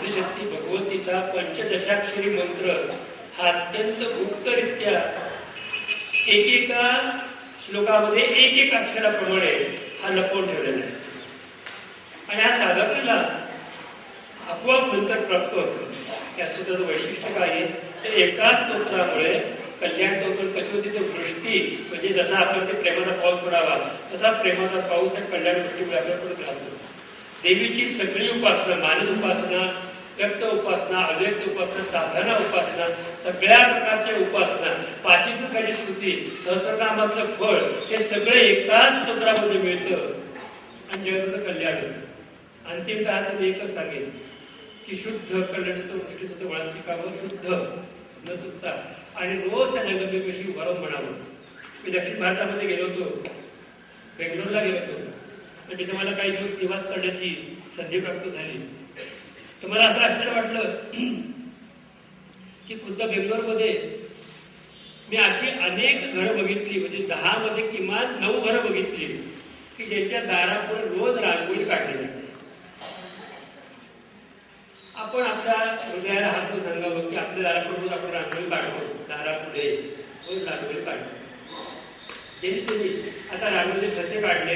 आदिशक्ती भगवतीचा पंचदशाक्षरी मंत्र हा अत्यंत गुप्तरित्या एकेका श्लोकामध्ये एक अक्षराप्रमाणे हा लपवून ठेवलेला आहे. आणि हा साधकाला आपोआप नंतर प्राप्त होतो. या सूत्राचं वैशिष्ट्य काय आहे तर एकाच स्तोत्रामुळे कल्याण स्तोत्र कशी होती तर वृष्टी म्हणजे जसा आपण ते प्रेमाचा पाऊस पडावा तसा प्रेमाचा पाऊस या कल्याण वृष्टीमुळे आपल्या पडत राहतो. देवीची सगळी उपासना, मानस उपासना, व्यक्त उपासना, अव्यक्त उपासना, साधना उपासना, सगळ्या प्रकारच्या उपासना, 5 प्रकारची स्तुती, सहस्रनामाचं फळ हे सगळे एकाच स्तोत्रामध्ये मिळतं आणि जगाचं कल्याण होतं. अंतिमतः तर मी एकच सांगेन की शुद्ध कल्याणाचं वृष्टीचं वळा शिकावं, शुद्ध न चुकता आणि रोज त्या नगरपेशी वरम म्हणावं. मी दक्षिण भारतामध्ये गेलो होतो, बेंगलोरला गेलो होतो आणि तिथे मला काही दिवस निवास करण्याची संधी प्राप्त झाली. तर मला असं आश्चर्य वाटलं की खुद्द बेंगलोरमध्ये मी अशी अनेक घरं बघितली, म्हणजे 10 मध्ये किमान 9 घरं बघितली की ज्यांच्या दारापुढे रोज रांगोळी काढली जाते. आपण आपल्या हृदयाला हात सांगावं की आपल्या दारापुढे रोज आपण रांगोळी काढतो, दारापुढे रोज रांगोळी काढतो. त्यांनी आता रांगोळीचे ठसे काढले,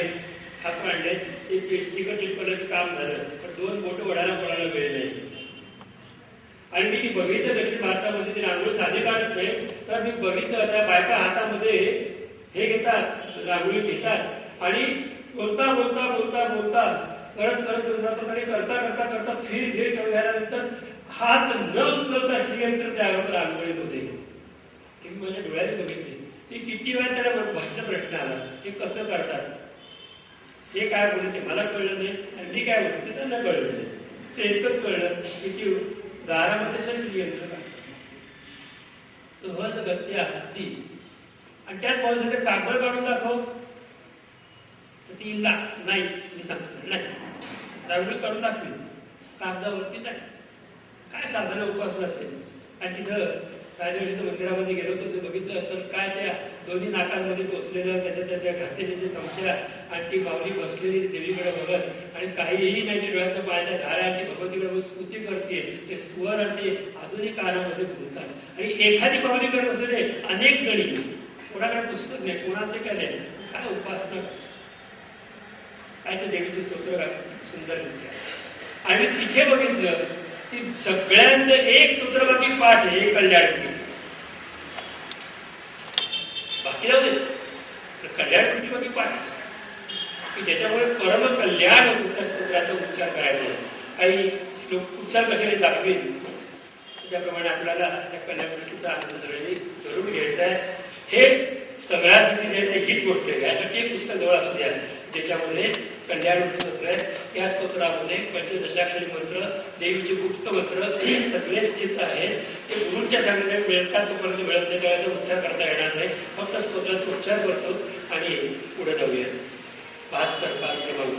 छाप काढले, ते स्टिकर चिटकवण्याचं काम झालं, पण 2 बोटं वडायला कोणाला वेळ नाही. आणि मी बघितलं दक्षिण भारतामध्ये ते रांगोळी साधे काढत नाही, तर मी बघितलं त्या बायका हातामध्ये हे घेतात, रांगोळी घेतात आणि बोलता बोलता बोलता बोलता करत करता करता करता फिर हे झाल्यानंतर हात न उचलता श्रीयंत्र त्यावर रांगोळी होते. मी माझ्या डोळ्याने बघितले की किती वेळा त्याला भाषण प्रश्न आला हे कसं करतात, हे काय बोलते मला कळलं नाही आणि मी काय बोलते त्यांना कळलं नाही. ते एकच कळलं की दारामध्ये श्रीयंत्र का सहज गत्या हत्ती आणि त्यात बोलत ते कागद काढून दाखव तर ती नाही, मी सांगतो नाही, रांगोळी काढून दाखवी कागदावरती नाही. काय साधारण उपासना असेल. आणि तिथं राजवाडीच्या मंदिरामध्ये गेलो होतो ते बघितलं तर काय त्या दोन्ही नाकांमध्ये टोचलेलं त्याच्या घातलेले चमच्या आणि ती बावली बसलेली देवीकडे बघत आणि काहीही नाही, ते डोळ्याच्या पायाच्या धारा आणि ती भगवतीकडे स्तुती करते, ते स्वर आणि ते अजूनही कानामध्ये घुमतात. आणि एखादी बावली करत असलेले अनेक जणी, कोणाकडे पुस्तक नाही, कोणाचे काय नाही, काय उपासना, काय ते देवीचे स्तोत्र सुंदर रित्या. आणि तिथे बघितलं की सगळ्यांचं एक सूत्रबाकी पाठ आहे, एक कल्याण बाकी राहू दे, कल्याण बाकी पाठ की ज्याच्यामुळे परम कल्याण होतं. त्या स्तोत्राचा उच्चार करायचा. काही श्लोक उच्चार कशाने दाखवेल त्याप्रमाणे आपल्याला त्या कल्याण गोष्टीचा आनंद सगळ्यांनी जरूर घ्यायचा आहे. हे सगळ्यासाठी हीच गोष्ट आहे. यासाठी एक पुस्तक जवळ असू द्या ज्याच्यामध्ये कल्याण स्तोत्र आहे. या स्तोत्रामध्ये पंचदशाक्षरी मंत्र, देवीचे गुप्त मंत्र हे सगळे स्थित आहेत. ते गुरूंच्या सांगण्यात मिळतात, तोपर्यंत मिळत नाही, त्यावेळेला उच्चार करता येणार नाही. फक्त स्तोत्राचा उच्चार करतो आणि पुढे जाऊया. 72 पाच क्रमांक.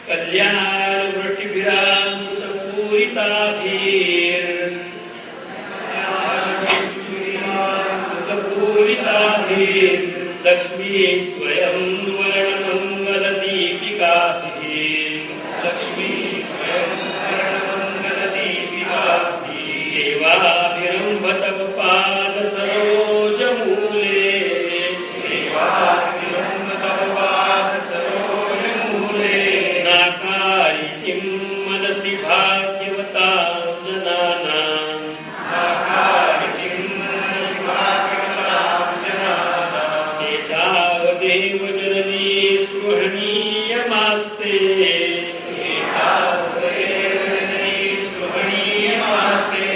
कल्याण वृष्टिभिरामृतपूरिताभिर लक्ष्मी स्वयं वर्णमंगलदीपिकाभिः, लक्ष्मी स्वयं वर्णमंगलदीपिकाभिः, सेवाभिरम्भतव पादसरोजमूले, सेवाभिरम्भतव पादसरोजमूले, नाकारिकीं मनसि भाग्यवतां जनानां, नाकारिकीं मनसि भाग्यवतां जनानां, एतावदेव जननी स्पृहणीयमास्ते, एतावदेव जननी स्पृहणीयमास्ते,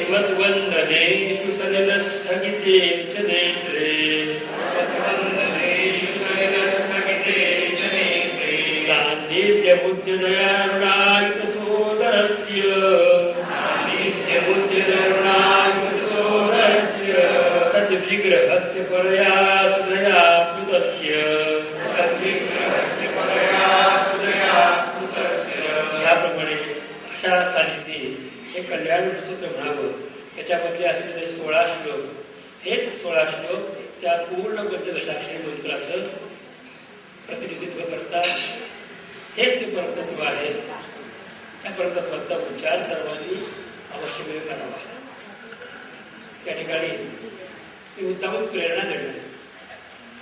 त्वद्वन्दनेषु सलिलस्थगिते च नेत्रे, त्वद्वन्दनेषु सलिलस्थगिते च नेत्रे, सान्निध्यबुद्ध्यदयारुणायुतसोदरस्य, सान्निध्यबुद्ध्यदयारुणायुतसोदरस्य, तद्विग्रहस्य परया सुदया प्लुतस्य, तद्विग्रहस्य परया सुदया प्लुतस्य. याप्रमाणे अशा सानिध्य हे कल्याण सूत्र म्हणावं. त्याच्यामधले असलेले 16 श्लोक, हेच 16 श्लोक त्या पूर्ण पंचदशाक्षरी मंत्राचं प्रतिनिधित्व करतात. हेच ते परतत्व आहे. त्या परतत्वाचा उच्चार सर्वांनी अवश्य वेळ करावा. त्या ठिकाणी मी उत्तम प्रेरणा देतो.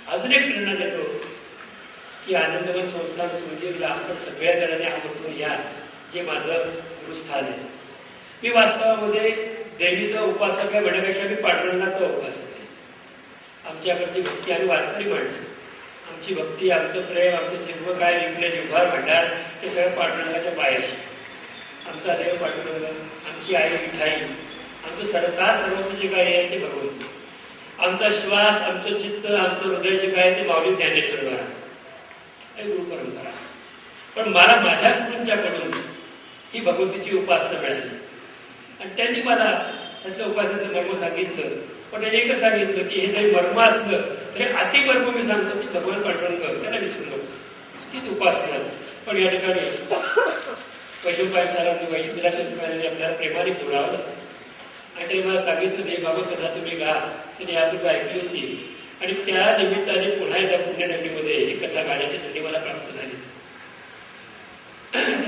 अजून एक प्रेरणा देतो की आनंदवन संस्थान सुंदीरला आपण सगळ्या जणांनी आवर्जून या, जे माझं गुरुस्थान आहे. मी वास्तवामध्ये देवीचा उपासक आहे म्हणण्यापेक्षा मी पांडुरंगाचा उपासक आहे. आमच्याकडची भक्ती, आम्ही वारकरी माणसं, आमची भक्ती, आमचं प्रेम, आमचं जिव्ह काय विकले जिव्हार भांडार ते सगळं पांडुरंगाच्या पायाशी. आमचा देव पांडुरंग, आमची आई विठाई, आमचं सरसार सर्वस्व जे काय आहे ते भगवंत, आमचा श्वास, आमचं चित्त, आमचं हृदय जे काय ते माऊली ज्ञानेश्वर महाराज, हे गुरु परंपरा. पण मला माझ्या गुरूंच्याकडून ही भगवंतीची उपासना मिळाली आणि त्यांनी मला त्याचं उपासनेचं मर्म सांगितलं. पण त्याने एकच सांगितलं की हे जरी मर्म असलं तरी अतिमर्म मी सांगतो की भगवान पांडुरंग त्याला विसरू नको, तीच उपासना. पण या ठिकाणी वैष्णवपाय सरांनी वैष्णविलासरांनी आपल्याला प्रेमाने बोलावलं आणि ते मला सांगितलं देव बाबा कथा तुम्ही गा. त्यांनी यापूर्वी ऐकली होती आणि त्या निमित्ताने पुन्हा एकदा पुण्यनगरीमध्ये ही कथा गाण्याची संधी मला प्राप्त झाली.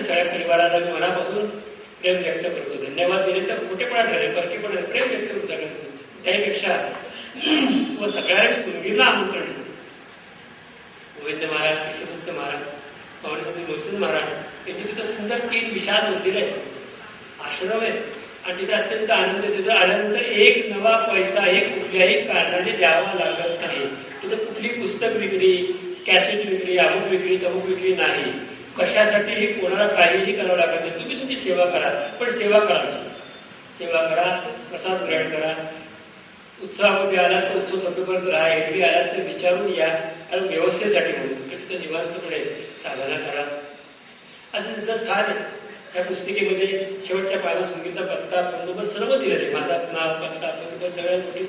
सगळ्या परिवाराला मी मनापासून प्रेम व्यक्त करतो. धन्यवाद दिले तर खोटेपणा ठरेल, परकीपणा प्रेम व्यक्त करू सगळ्यांना. त्यापेक्षा व सगळ्यांना सुंगीरला आमंत्रण दिलं. गोविंद महाराज, केशवदत्त महाराज, पावणेसाहेब मोहसिन महाराज यांनी तिथं सुंदर 3 विशाल मंदिर आहे, आश्रम आहे आणि तिथे अत्यंत आनंद. तिथं आल्यानंतर एक नवा पैसा हे कुठल्याही कारणाने द्यावा लागत नाही. तिथं कुठली पुस्तक विक्री, कॅसेट विक्री, अमुक विक्री, तमुक विक्री नाही. कशासाठी कोणाला काहीही करावं लागत नाही. तुम्ही तुमची सेवा करा, पण सेवा करायची. सेवा करा, प्रसाद ग्रहण करा. उत्सवामध्ये आलात तर उत्सव संपेपर्यंत राहा. एरवी आलात तर विचारून या आणि व्यवस्थेसाठी म्हणून तिथं निवांतपणे साधना करा. असं सुद्धा स्थान आहे. त्या पुस्तिकेमध्ये शेवटच्या पाना संगीता पत्ता बंदोबर सर्व दिलेलं आहे. माझा नाव, पत्ता, बंदोबर सगळ्या गोष्टी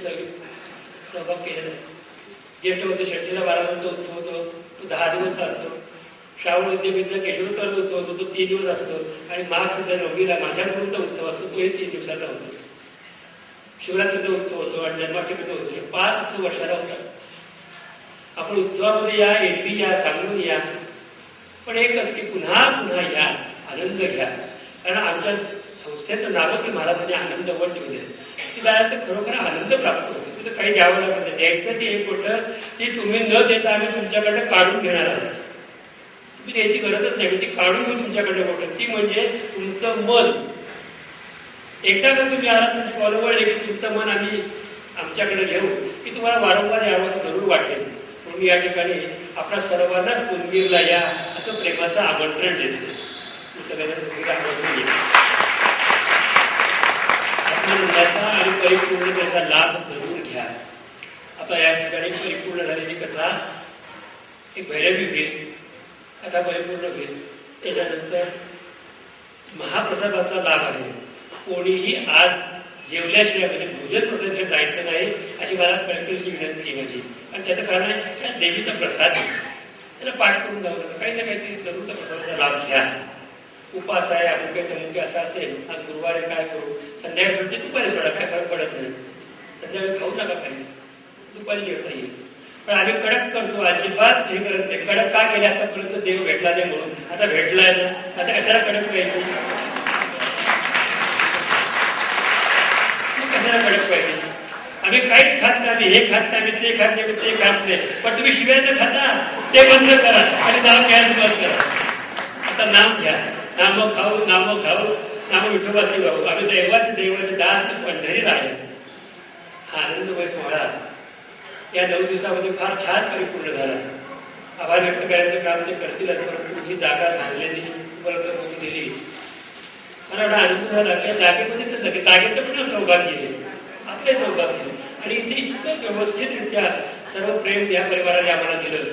सहभाग केलेला आहे. ज्येष्ठ होते षष्टीला 12 उत्सव होतो, तो 10 दिवस चालतो. श्रावण विद्यापीठला केशवदत्त उत्सव होतो, तो 3 दिवस असतो आणि माघ शुद्ध नवमीला माझ्या गुरूंचा उत्सव असतो, तोही 3 दिवसाचा होतो. शिवरात्रीचा उत्सव होतो आणि जन्माष्टमीचा उत्सव, 5 उत्सव वर्षाला होतात. आपण उत्सवामध्ये या, एरवी या, सांगून या, पण एकच की पुन्हा पुन्हा या, आनंद घ्या. कारण आमच्या संस्थेचं नावं की महाराजांनी आनंद वर ठेवले. तिला तर खरोखर आनंद प्राप्त होतो. तिथं काही द्यावं लागत नाही. द्यायचं ती एक गोष्ट ती तुम्ही न देता आम्ही तुमच्याकडे काढून घेणार आहोत. तुम्ही द्यायची गरजच नाही, ती काढून घेऊ तुमच्याकडे गोष्ट. ती म्हणजे तुमचं मन. एकदा का तुम्ही आलात तुमची कॉलवळले की तुमचं मन आम्ही आमच्याकडे घेऊ की तुम्हाला वारंवार यावं असं जरूर वाटेल. म्हणून या ठिकाणी आपल्या सर्वांना सुंदीरला या असं प्रेमाचं आमंत्रण देतो. सगळ्यांना सुंदीर आमंत्रण येईल. आत्मनंदाचा आणि परिपूर्णतेचा लाभ जरूर घ्या. आता या ठिकाणी परिपूर्ण झालेली कथा एक भैरवी होईल, कथा परिपूर्ण होईल. त्याच्यानंतर महाप्रसादाचा लाभ आहे. कोणीही आज जेवल्याशिवाय म्हणजे भोजन प्रसाद जायचं नाही अशी मला कळकळीची विनंती माझी. आणि त्याचं कारण आहे त्या देवीचा प्रसाद त्याला पाठ करून जाऊ नका. काही ना काहीतरी जरूर त्या प्रसादाचा लाभ घ्या. उपास आहे, अमुक आहे, तमुक आहे असं असेल. आज गुरुवारी काय करू, संध्याकाळी म्हणजे दुपारी सोडा, काय फरक पडत नाही. संध्याकाळी खाऊ नका पाहिजे, दुपारी जेवता येईल. पण आम्ही कडक करतो, अजिबात हे करत नाही. कडक का केले आतापर्यंत, देव भेटला नाही म्हणून. आता भेटलाय ना, आता कशाला कडक पाहिजे, कशाला कडक पाहिजे. आम्ही काहीच खात नाही, आम्ही हे खात नाही, आम्ही ते खात नाही, ते खात नाही. पण तुम्ही शिव्या तर खाता, ते बंद करा आणि नाम घ्यायचं बंद करा. आता नाम घ्या, नाम खाऊ, नाम विठोबासी भाऊ. आम्ही देवाचे दास पंढरी राहायचं. हा आनंदमय सोहळा या 9 दिवसामध्ये फार छान परिपूर्ण झाला. आभार व्यक्त करायचं काम ते करतीलच, परंतु ही जागा धारलेली उपलब्ध दिली. मला एवढा आनंद झाला. त्या जागेमध्ये जागेचं पण सौभाग्य आहे, आपले सौभाग्य. आणि इथे इतकं व्यवस्थितरित्या सर्व प्रेम या परिवाराने आम्हाला दिलं.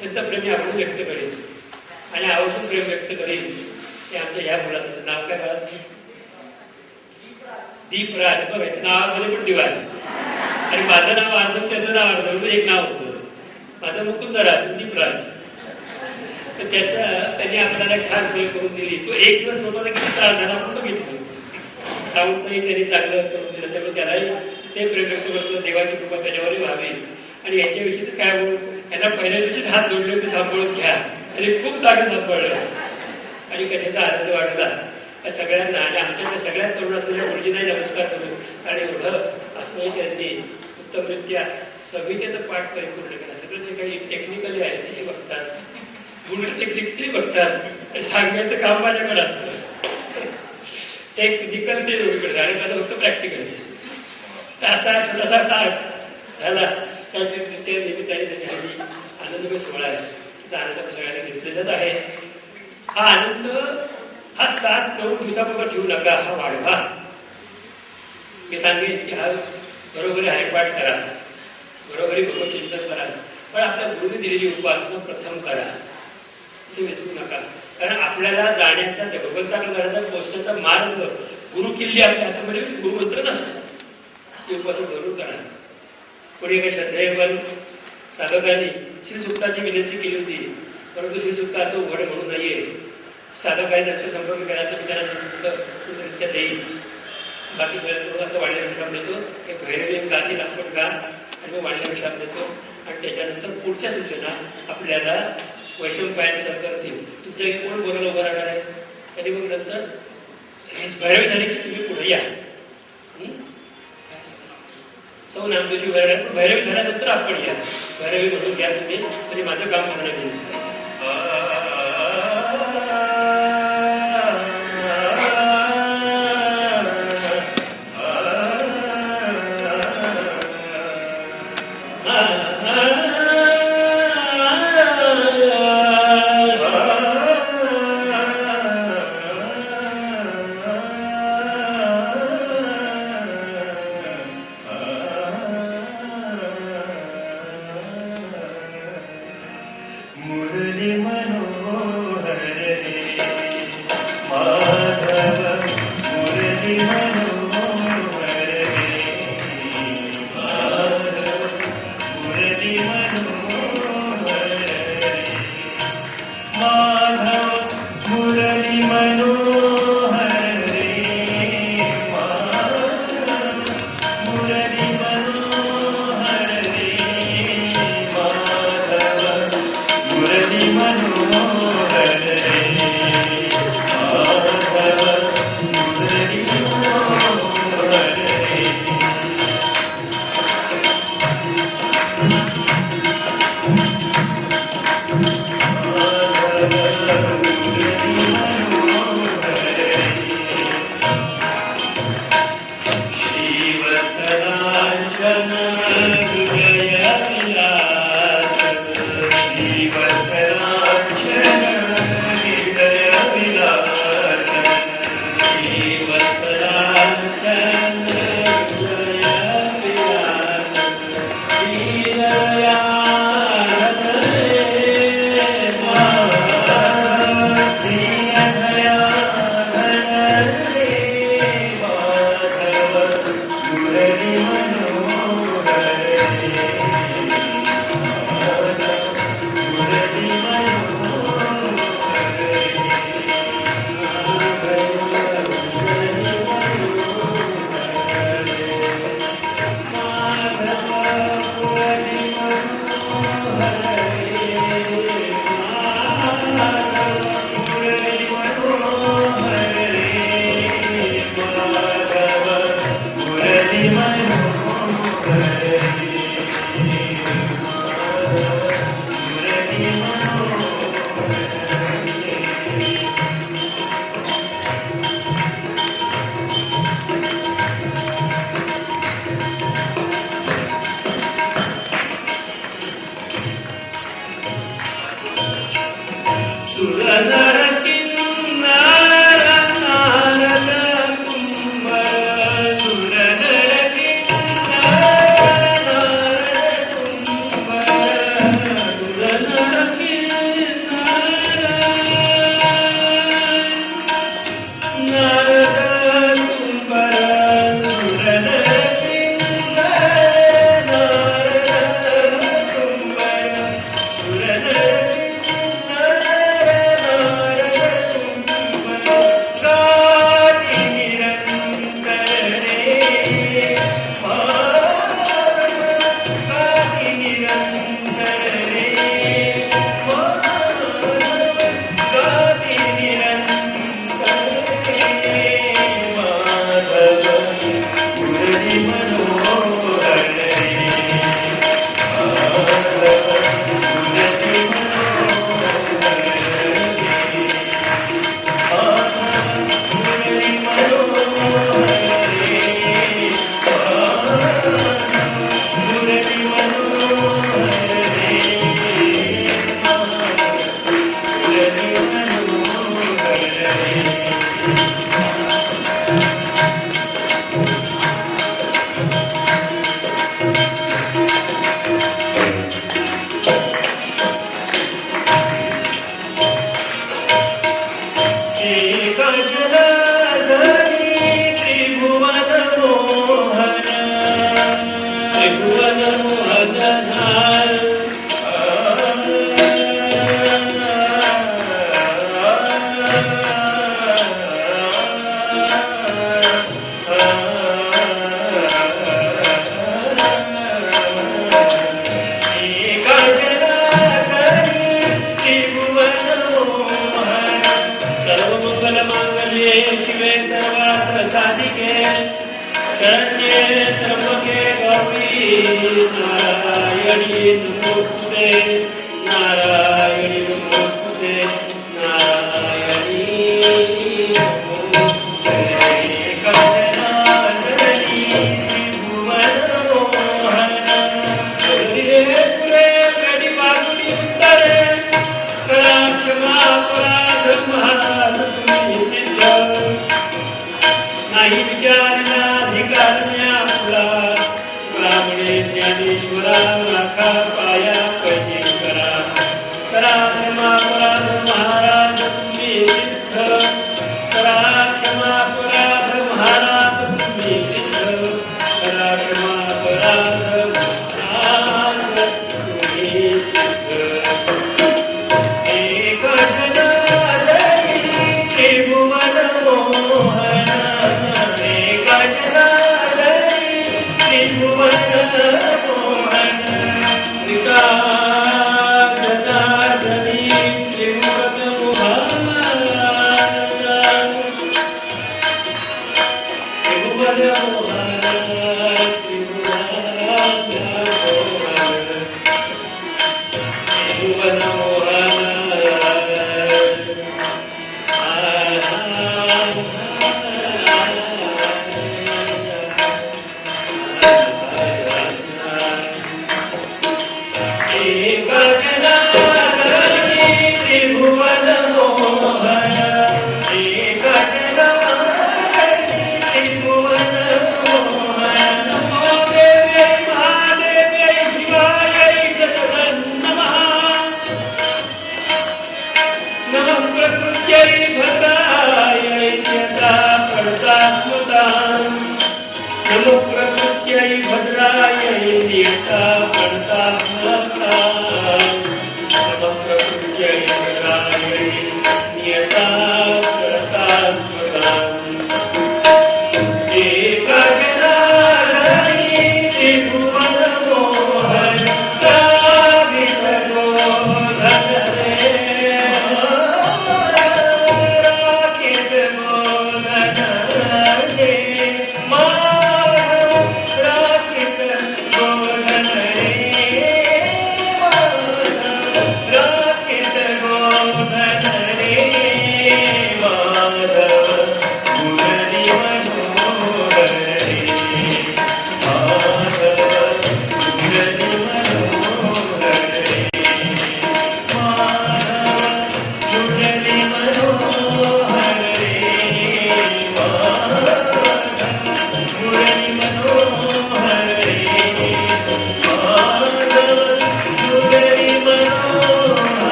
त्यांचं प्रेम आपण व्यक्त करेल आणि आवर्जून प्रेम व्यक्त करेल. ते आमच्या ह्या मुलाचं नाव काय बाळाचं, दीपराज. बघा नावामध्ये पण दिवा आहे. आणि माझं नाव अर्धम, त्याचं नाव अर्धम, एक नाव होतं. माझं मुकुंदराज, दीपराज. तर त्यांनी आपल्याला छान सोय करून दिली. तो एक दिवस लोकांना किती त्रास झाला आपण बघितलं. साऊंडचंही त्यांनी चांगलं करून दिलं. त्यामुळे त्यालाही ते प्रेम व्यक्त करतो. देवाची कृपा त्याच्यावरही व्हावी. आणि याच्याविषयी काय बोलू, यांना पहिल्या दिवशी हात जोडले होते, सांभाळून घ्या. आणि खूप जागे सापडलं आणि कथेचा आनंद वाढला त्या सगळ्यांना. आणि आमच्या त्या सगळ्यात तरुण असलेल्या मुलगींनाही नमस्कार करू. आणि एवढं अस्मयी त्यांनी उत्तमरित्या संहितेचं पाठ परिपूर्ण केला. सगळं जे काही टेक्निकली आहे ते बघतात, गुण टेक्निक ते बघतात आणि सांगायचं काम माझ्याकडे असतं. टेक्निकल ते दोन्हीकडे आणि माझं फक्त प्रॅक्टिकल. असा छोटासा ताट झाला त्या निमित्ताने त्याची हल्ली आनंदमय सोहळा आहे. त्याचा आनंद आपण सगळ्यांना घेतलेलाच आहे. हा आनंद हा 7-9 दिवसाबरोबर ठेवू नका, हा वाढवा. मी सांगेन की हा बरोबरी हरिपाठ करा, बरोबरी भगवत चिंतन करा, पण आपल्या गुरुने दिलेली उपासना प्रथम करा, ते विसरू नका. कारण आपल्याला जाण्याचा भगवंताकडे जाण्याचा पोहोचण्याचा मार्ग गुरु किल्ली आपल्या हातामध्ये गुरुमंत्र नसतो. ती उपासना जरूर करा. पुढे एका श्रद्धेवन साधकांनी श्रीसुक्ताची विनंती केली होती, परंतु श्रीसुक्ता असं उघड म्हणू नाहीये. साधकांनी नंतर संपर्क केला तर मी त्यांना श्रीसुक्त नृत्यात येईल. बाकी सगळ्या वाढीला विश्राम देतो. एक भैरवी गादी आपण का आणि मग वाढीला विश्राम देतो. आणि त्याच्यानंतर पुढच्या सूचना आपल्याला वैशंपायन करतील. तुमच्या कोण बोलायला उभं राहणार आहे. आणि मग नंतर भैरवी झाली की तुम्ही पुढे या. सौ नामदोषी भैरवी, पण भैरवी झाल्यानंतर आपण या. भैरवी म्हणून घ्या तुम्ही, तरी माझं काम झालं नाही.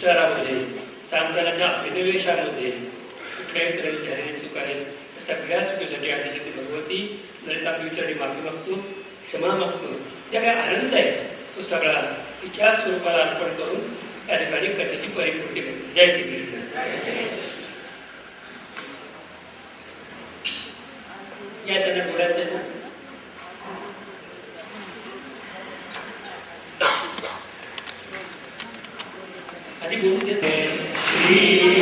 उच्चारामध्ये, सांगतानाच्या अभिनवेशामध्ये कुठल्याही तऱ्हेची झालेली चूक आहे. सगळ्या चुकीसाठी आदिशक्ती भगवती ललितांबेची माफी मागतो, क्षमा मागतो. ज्या काही आनंद आहे तो सगळा तिच्या स्वरूपाला अर्पण करून या ठिकाणी कथेची परिपूर्ती करते. जय श्रीकृष्ण. या त्यांना बोलायचं ना. आधी बोलून देते. श्री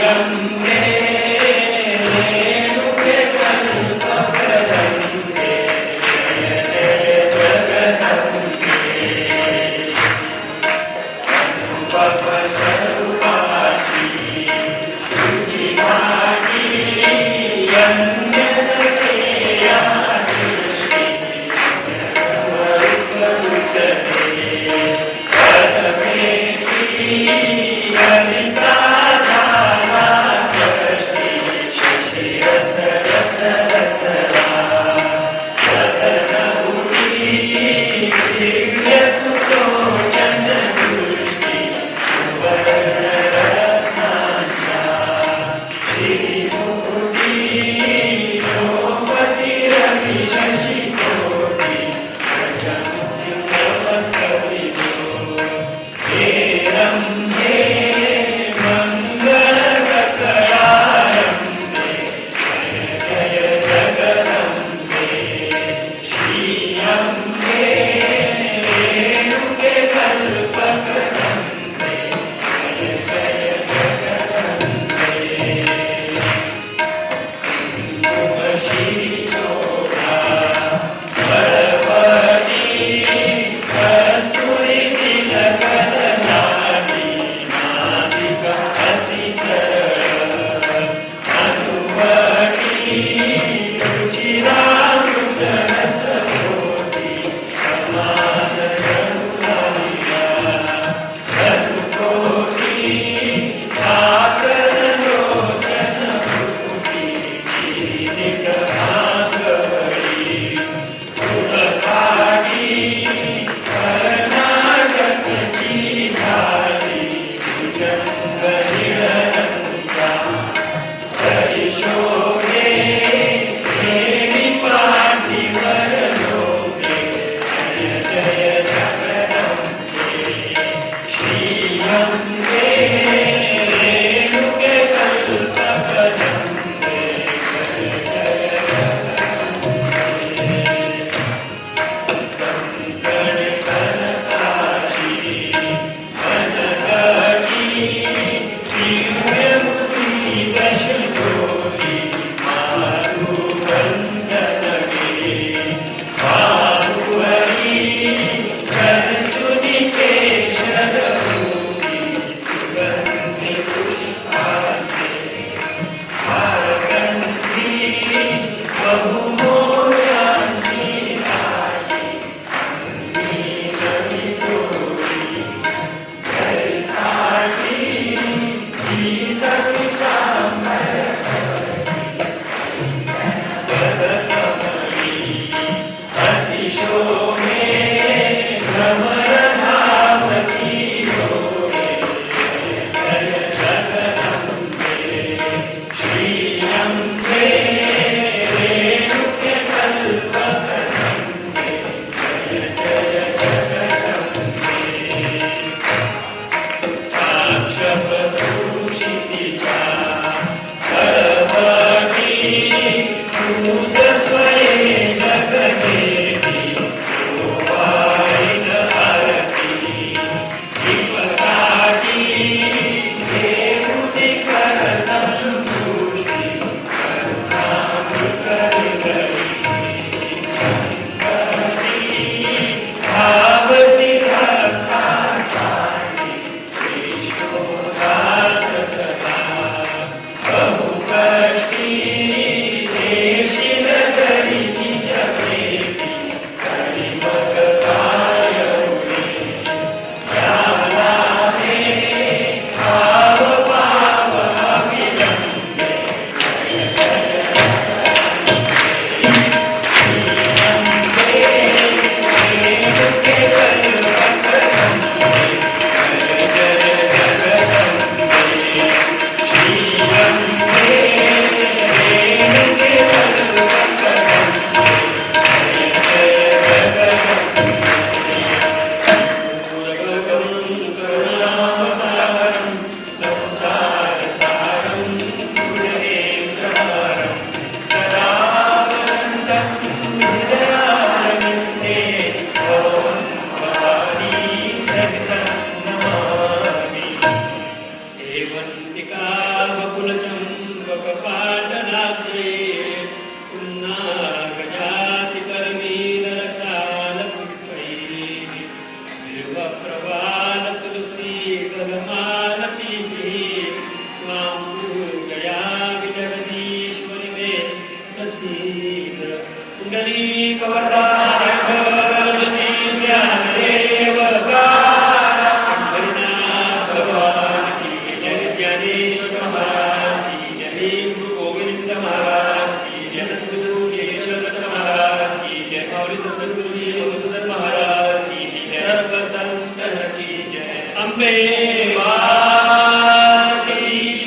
अम्बे माता की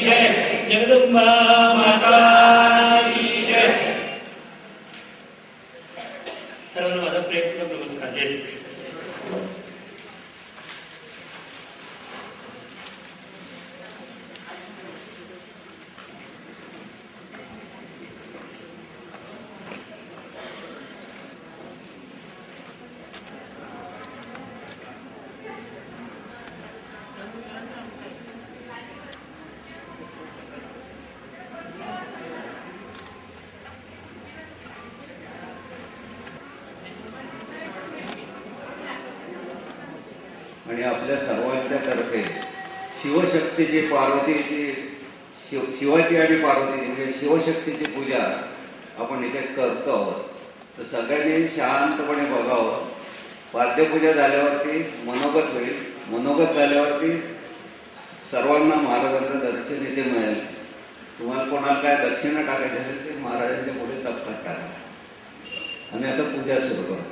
जय, जगदम्बा माता की जय. सर्वांना माझा प्रेमपूर्वक नमस्कार. जय श्री कृष्ण. आणि आपल्या सर्वांच्या तर्फे शिवशक्तीची पार्वतीची शिवाची आणि पार्वतीची म्हणजे शिवशक्तीची पूजा आपण इथे करतो आहोत. तर सगळ्यांनी शांतपणे बघावं. वाद्यपूजा झाल्यावरती मनोगत होईल. मनोगत झाल्यावरती सर्वांना महाराजांचं दर्शन इथे मिळेल. तुम्हाला कोणाला काय दक्षिणा टाकायची असेल ते महाराजांच्या पुढे तपकात टाका. आणि आता पूजा सुरू करतो.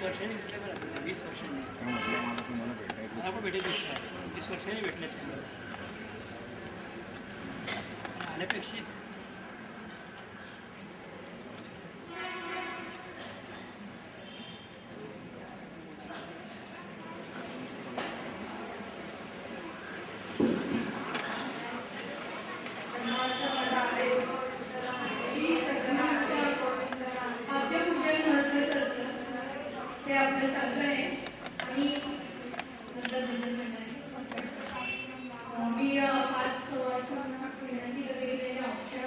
वर्षांनी दिसले बरं. 20 वर्षांनी मला पण भेटेल. 20 वर्षांनी भेटले आल्यापेक्षा. ते आपलं चालू आहे. आणि मी 5 वर्षांपूर्वी गेलेल्या ऑप्शन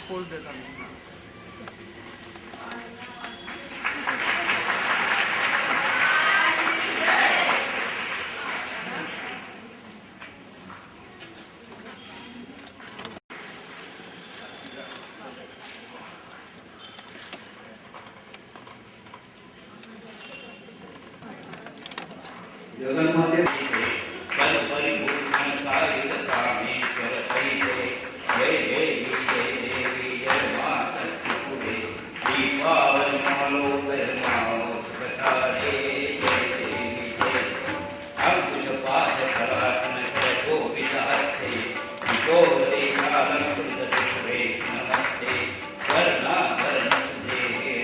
पोज देता मी. जगन्माते कल परिपूर्ण कारिक कामेश्वर सहिते जय जय जय देवी जय माता त्रिपुरे दीपावली मालोकय माओ प्रसारे जय देवी जय अंकुश पाश करासन कर गोविदास्ते किशोरे कालन कुंद सुरे नमस्ते वरना वरण देवे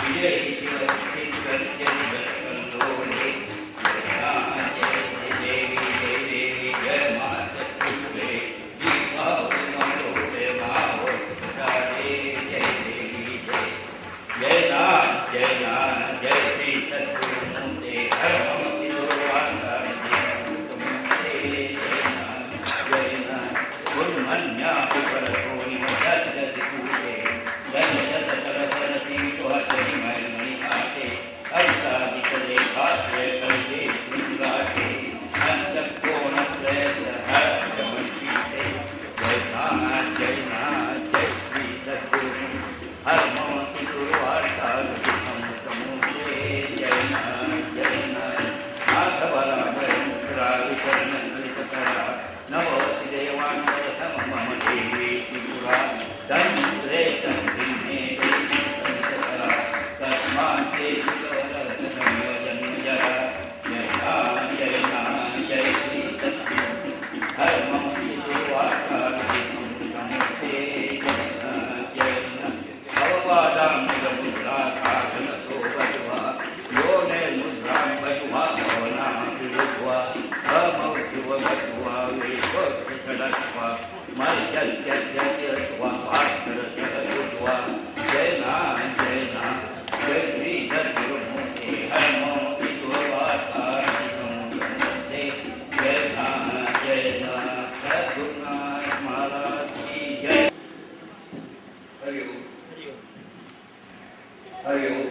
विजय हरिओम.